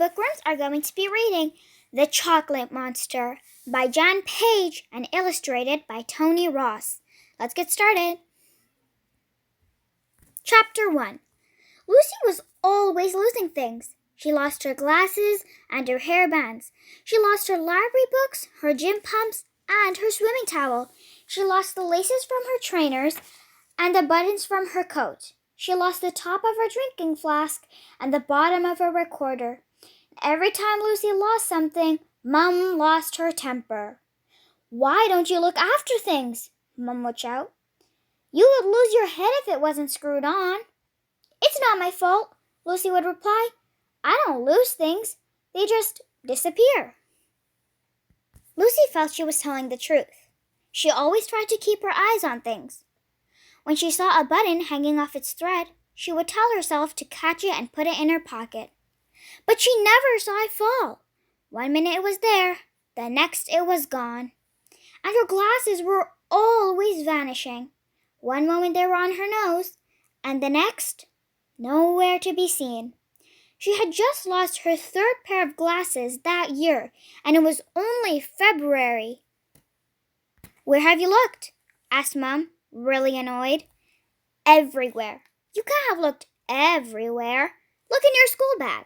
Bookworms are going to be reading The Chocolate Monster by Jan Page and illustrated by Tony Ross. Let's get started. Chapter 1. Lucy was always losing things. She lost her glasses and her hairbands. She lost her library books, her gym pumps, and her swimming towel. She lost the laces from her trainers and the buttons from her coat. She lost the top of her drinking flask and the bottom of her recorder. Every time Lucy lost something, Mum lost her temper. "Why don't you look after things?" Mum would shout. "You would lose your head if it wasn't screwed on." "It's not my fault," Lucy would reply. "I don't lose things. They just disappear." Lucy felt she was telling the truth. She always tried to keep her eyes on things. When she saw a button hanging off its thread, she would tell herself to catch it and put it in her pocket. But she never saw it fall. One minute it was there, the next it was gone. And her glasses were always vanishing. One moment they were on her nose, and the next, nowhere to be seen. She had just lost her third pair of glasses that year, and it was only February. "Where have you looked?" asked Mum, really annoyed. "Everywhere." "You can't have looked everywhere. Look in your school bag."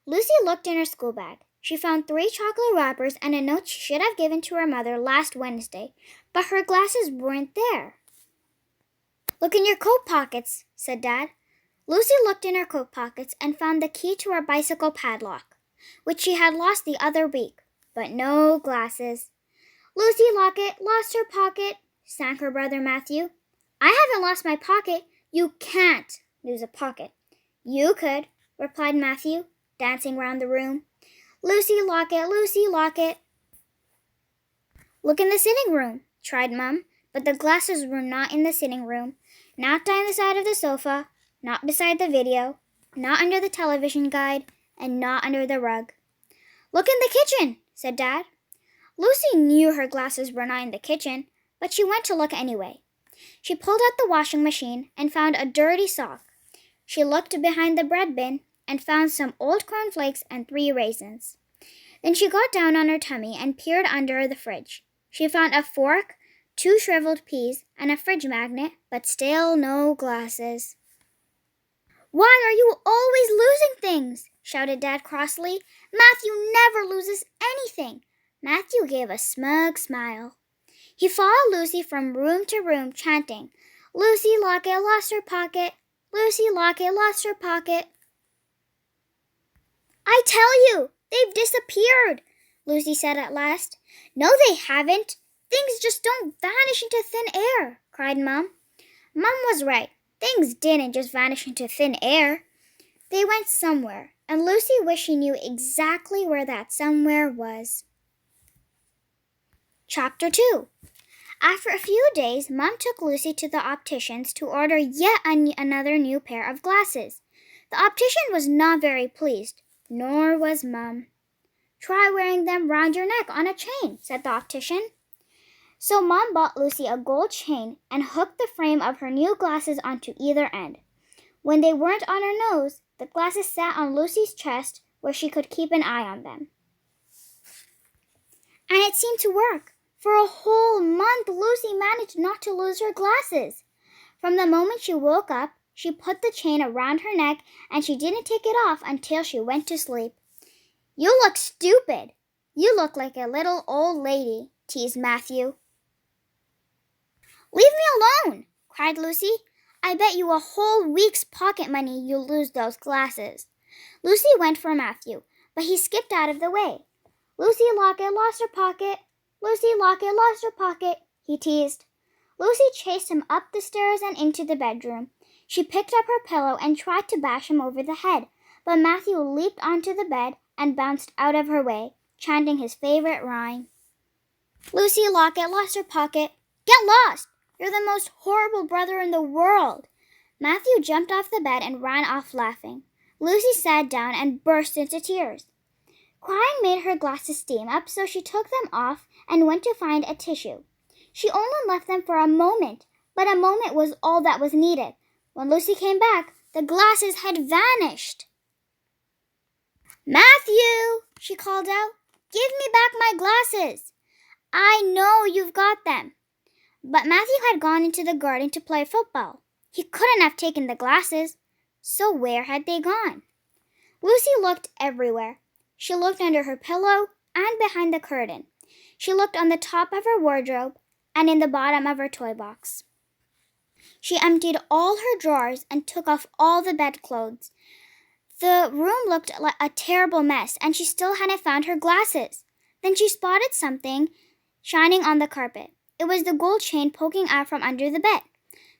Lucy looked in her school bag. She found 3 chocolate wrappers and a note she should have given to her mother last Wednesday, but her glasses weren't there. "Look in your coat pockets," said Dad. Lucy looked in her coat pockets and found the key to her bicycle padlock, which she had lost the other week, but no glasses. "Lucy Locket lost her pocket," sang her brother Matthew. "I haven't lost my pocket." "You can't lose a pocket." "You could," replied Matthew, dancing round the room. "Lucy Locket, Lucy Locket." "Look in the sitting room," tried Mum, but the glasses were not in the sitting room, not down the side of the sofa, not beside the video, not under the television guide, and not under the rug. "Look in the kitchen," said Dad. Lucy knew her glasses were not in the kitchen, but she went to look anyway. She pulled out the washing machine and found a dirty sock. She looked behind the bread bin and found some old cornflakes and 3 raisins. Then she got down on her tummy and peered under the fridge. She found a fork, 2 shriveled peas, and a fridge magnet, but still no glasses. "Why are you always losing things?" shouted Dad crossly. "Matthew never loses anything." Matthew gave a smug smile. He followed Lucy from room to room, chanting, "Lucy Locket lost her pocket. Lucy Locket lost her pocket." "I tell you, they've disappeared," Lucy said at last. "No, they haven't. Things just don't vanish into thin air," cried Mum. Mum was right. Things didn't just vanish into thin air. They went somewhere, and Lucy wished she knew exactly where that somewhere was. Chapter 2. After a few days, Mum took Lucy to the optician's to order yet another new pair of glasses. The optician was not very pleased, nor was Mum. "Try wearing them round your neck on a chain," said the optician. So Mum bought Lucy a gold chain and hooked the frame of her new glasses onto either end. When they weren't on her nose, the glasses sat on Lucy's chest where she could keep an eye on them. And it seemed to work. For a whole month, Lucy managed not to lose her glasses. From the moment she woke up, she put the chain around her neck and she didn't take it off until she went to sleep. "You look stupid. You look like a little old lady," teased Matthew. "Leave me alone," cried Lucy. "I bet you a whole week's pocket money you'll lose those glasses." Lucy went for Matthew, but he skipped out of the way. "Lucy Locket lost her pocket. Lucy Locket lost her pocket," he teased. Lucy chased him up the stairs and into the bedroom. She picked up her pillow and tried to bash him over the head, but Matthew leaped onto the bed and bounced out of her way, chanting his favorite rhyme. "Lucy Locket lost her pocket. Get lost! You're the most horrible brother in the world." Matthew jumped off the bed and ran off laughing. Lucy sat down and burst into tears. Crying made her glasses steam up, so she took them off and went to find a tissue. She only left them for a moment, but a moment was all that was needed. When Lucy came back, the glasses had vanished. Matthew, she called out, give me back my glasses. I know you've got them. But Matthew had gone into the garden to play football. He couldn't have taken the glasses. So where had they gone? Lucy looked everywhere. She looked under her pillow and behind the curtain. She looked on the top of her wardrobe and in the bottom of her toy box. She emptied all her drawers and took off all the bedclothes. The room looked like a terrible mess, and she still hadn't found her glasses. Then she spotted something shining on the carpet. It was the gold chain poking out from under the bed.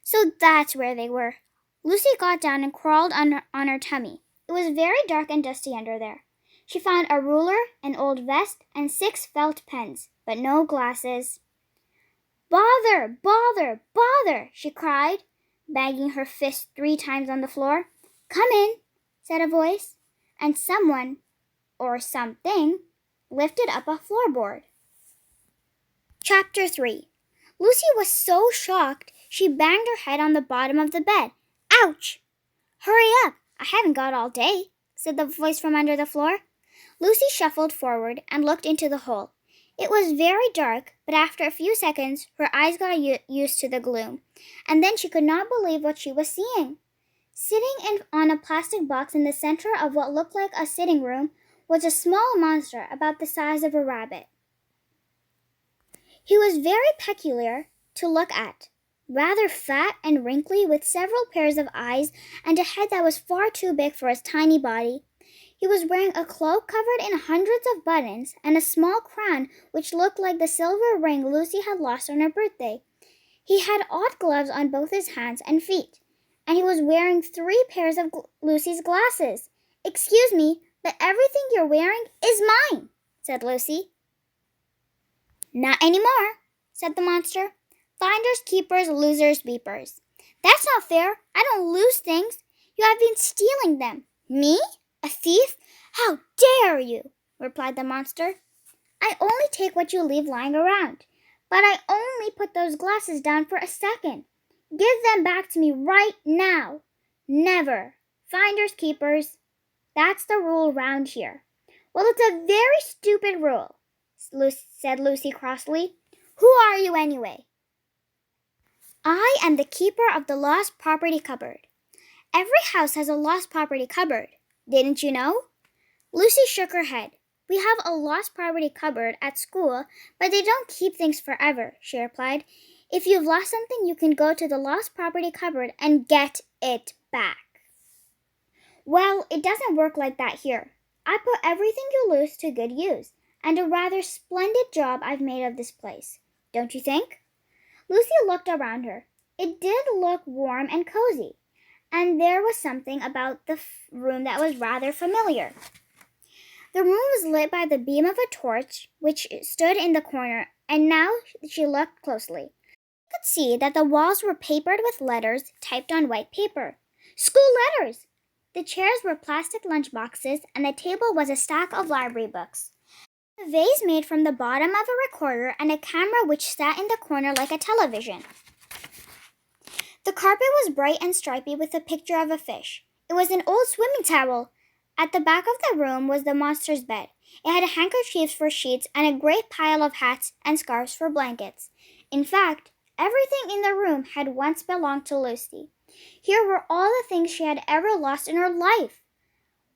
So that's where they were. Lucy got down and crawled on her tummy. It was very dark and dusty under there. She found a ruler, an old vest, and 6 felt pens, but no glasses. Bother, bother, bother, she cried, banging her fist 3 times on the floor. Come in, said a voice, and someone, or something, lifted up a floorboard. Chapter 3. Lucy was so shocked she banged her head on the bottom of the bed. Ouch! Hurry up, I haven't got all day, said the voice from under the floor. Lucy shuffled forward and looked into the hole. It was very dark, but after a few seconds, her eyes got used to the gloom, and then she could not believe what she was seeing. Sitting on a plastic box in the center of what looked like a sitting room was a small monster about the size of a rabbit. He was very peculiar to look at, rather fat and wrinkly with several pairs of eyes and a head that was far too big for his tiny body. He was wearing a cloak covered in hundreds of buttons and a small crown which looked like the silver ring Lucy had lost on her birthday. He had odd gloves on both his hands and feet, and he was wearing 3 pairs of Lucy's glasses. Excuse me, but everything you're wearing is mine, said Lucy. Not anymore, said the monster. Finders, keepers, losers, beepers. That's not fair. I don't lose things. You have been stealing them. Me? A thief? How dare you? Replied the monster. I only take what you leave lying around, but I only put those glasses down for a second. Give them back to me right now. Never. Finders, keepers. That's the rule round here. Well, it's a very stupid rule, said Lucy crossly. Who are you anyway? I am the keeper of the lost property cupboard. Every house has a lost property cupboard. Didn't you know? Lucy shook her head. We have a lost property cupboard at school, but they don't keep things forever, she replied. If you've lost something, you can go to the lost property cupboard and get it back. Well, it doesn't work like that here. I put everything you lose to good use, and a rather splendid job I've made of this place. Don't you think? Lucy looked around her. It did look warm and cozy, and there was something about the room that was rather familiar. The room was lit by the beam of a torch which stood in the corner, and now she looked closely. She could see that the walls were papered with letters typed on white paper. School letters! The chairs were plastic lunch boxes, and the table was a stack of library books. A vase made from the bottom of a recorder and a camera which sat in the corner like a television. The carpet was bright and stripy with a picture of a fish. It was an old swimming towel. At the back of the room was the monster's bed. It had handkerchiefs for sheets and a great pile of hats and scarves for blankets. In fact, everything in the room had once belonged to Lucy. Here were all the things she had ever lost in her life.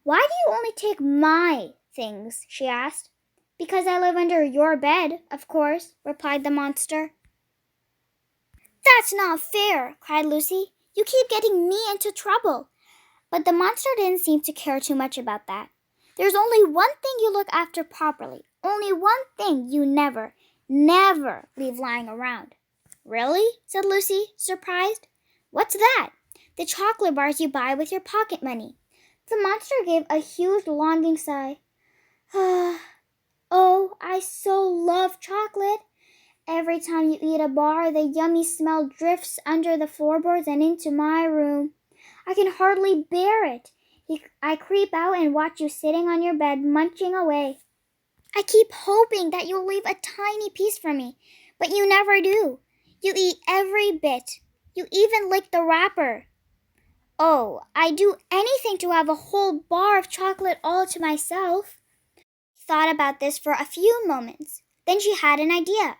Why do you only take my things? She asked. Because I live under your bed, of course, replied the monster. That's not fair, cried Lucy. You keep getting me into trouble. But the monster didn't seem to care too much about that. There's only one thing you look after properly. Only one thing you never leave lying around. Really? Said Lucy, surprised. What's that? The chocolate bars you buy with your pocket money. The monster gave a huge longing sigh. Oh, I so love chocolate. Every time you eat a bar, the yummy smell drifts under the floorboards and into my room. I can hardly bear it. I creep out and watch you sitting on your bed, munching away. I keep hoping that you'll leave a tiny piece for me, but you never do. You eat every bit. You even lick the wrapper. Oh, I'd do anything to have a whole bar of chocolate all to myself. She thought about this for a few moments. Then she had an idea.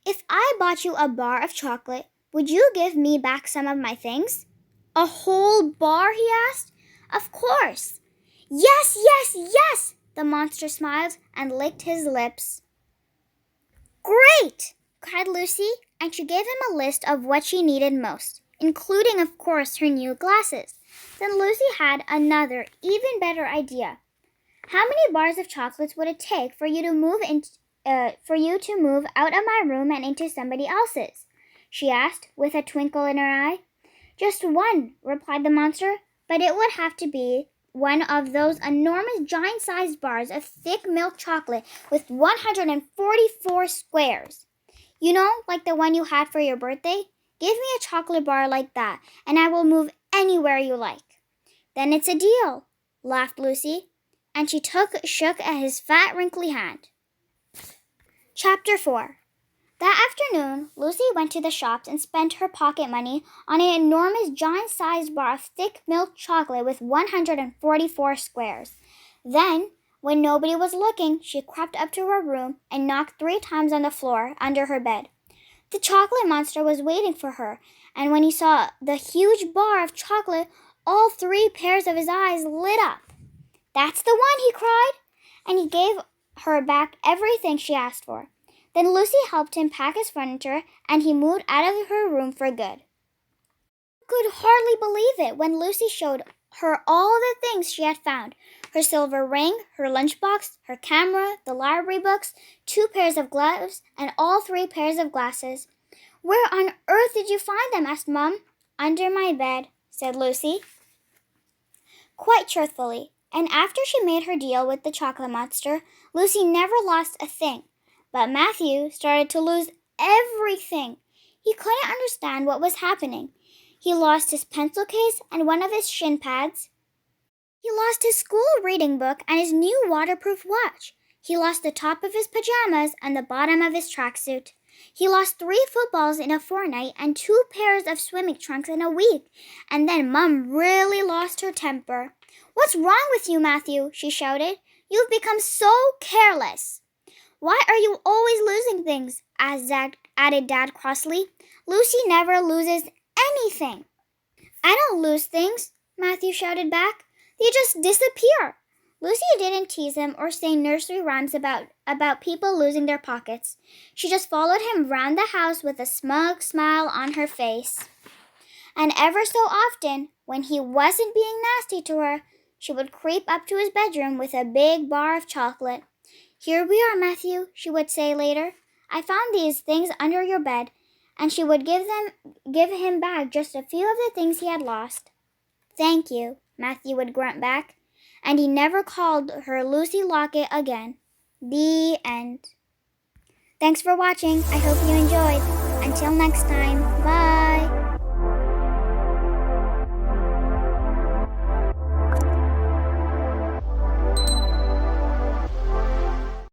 If I bought you a bar of chocolate, would you give me back some of my things? A whole bar, he asked. Of course. Yes, yes, yes, the monster smiled and licked his lips. Great, cried Lucy, and she gave him a list of what she needed most, including, of course, her new glasses. Then Lucy had another, even better idea. How many bars of chocolates would it take for you to move out of my room and into somebody else's? She asked, with a twinkle in her eye. Just one, replied the monster, but it would have to be one of those enormous giant-sized bars of thick milk chocolate with 144 squares. You know, like the one you had for your birthday? Give me a chocolate bar like that, and I will move anywhere you like. Then it's a deal, laughed Lucy, and she shook at his fat, wrinkly hand. Chapter 4. That afternoon, Lucy went to the shops and spent her pocket money on an enormous giant-sized bar of thick milk chocolate with 144 squares. Then, when nobody was looking, she crept up to her room and knocked 3 times on the floor under her bed. The chocolate monster was waiting for her, and when he saw the huge bar of chocolate, all 3 pairs of his eyes lit up. That's the one, he cried, and he gave her back everything she asked for. Then Lucy helped him pack his furniture, and he moved out of her room for good. She could hardly believe it when Lucy showed her all the things she had found. Her silver ring, her lunchbox, her camera, the library books, 2 pairs of gloves, and all 3 pairs of glasses. Where on earth did you find them? Asked Mom. Under my bed, said Lucy, quite truthfully. And after she made her deal with the chocolate monster, Lucy never lost a thing. But Matthew started to lose everything. He couldn't understand what was happening. He lost his pencil case and one of his shin pads. He lost his school reading book and his new waterproof watch. He lost the top of his pajamas and the bottom of his tracksuit. He lost 3 footballs in a fortnight and 2 pairs of swimming trunks in a week. And then Mom really lost her temper. What's wrong with you, Matthew? She shouted. You've become so careless. Why are you always losing things? Added Dad crossly. Lucy never loses anything. I don't lose things, Matthew shouted back. They just disappear. Lucy didn't tease him or say nursery rhymes about people losing their pockets. She just followed him round the house with a smug smile on her face. And ever so often, when he wasn't being nasty to her, she would creep up to his bedroom with a big bar of chocolate. Here we are, Matthew, she would say later. I found these things under your bed, and she would give him back just a few of the things he had lost. Thank you, Matthew would grunt back, and he never called her Lucy Locket again. The end. Thanks for watching. I hope you enjoyed. Until next time, bye.